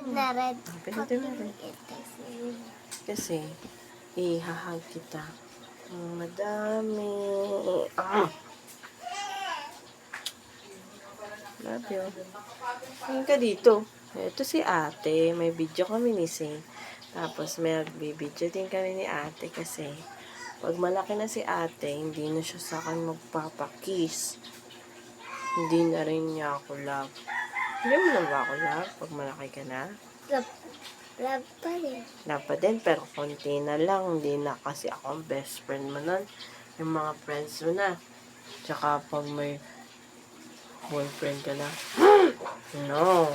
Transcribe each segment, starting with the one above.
Red. Pinito na rin. Kasi, ihahag kita. Madami. Love you. Tingin ka dito. Ito si ate. May video kami ni Say. Tapos may video din kami ni ate kasi pag malaki na si ate, hindi na siya sa akin magpapakiss. Hindi na rin niya ako love. Hindi mo na ba ako love pag malaki ka na? Love pa rin. Love pa din, pero konti na lang. Hindi na kasi ako ang best friend mo nun. Yung mga friends mo na. Tsaka pag may boyfriend ka na. No.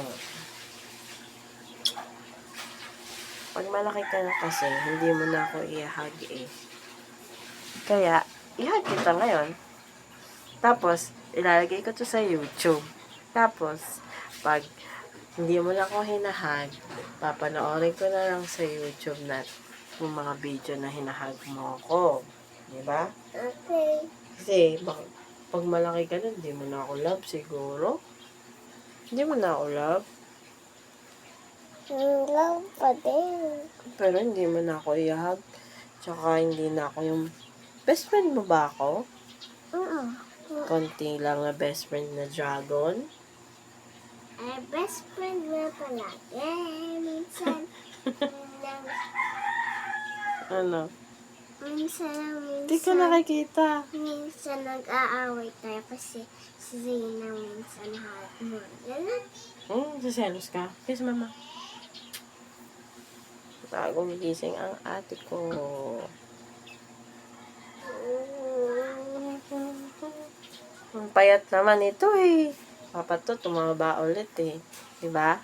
Pag malaki ka na kasi, hindi mo na ako i-hug eh. Kaya, i-hug kita ngayon. Tapos, ilalagay ko to sa YouTube. Tapos, pag hindi mo na ako hinahag, papanoorin ko na lang sa YouTube na yung mga video na hinahag mo ako. Diba? Okay. Kasi, pag malaki ka na, hindi mo na ako love siguro. Hindi mo na ako love. Love pa din. Pero hindi mo na ako i-hug. Tsaka hindi na ako yung... Best friend mo ba ako? Konti lang na best friend na dragon. Ay, best friend mo palagi. Minsan, Ano? minsan, Hindi ka nakikita. minsan nag-aaway tayo kasi si Zayna minsan hard mo. Ganun. Saselos ka? Kiss mama. Bagong gising ang ate ko. Ang payat naman ito eh. Papa to, tumaba ulit eh. Diba?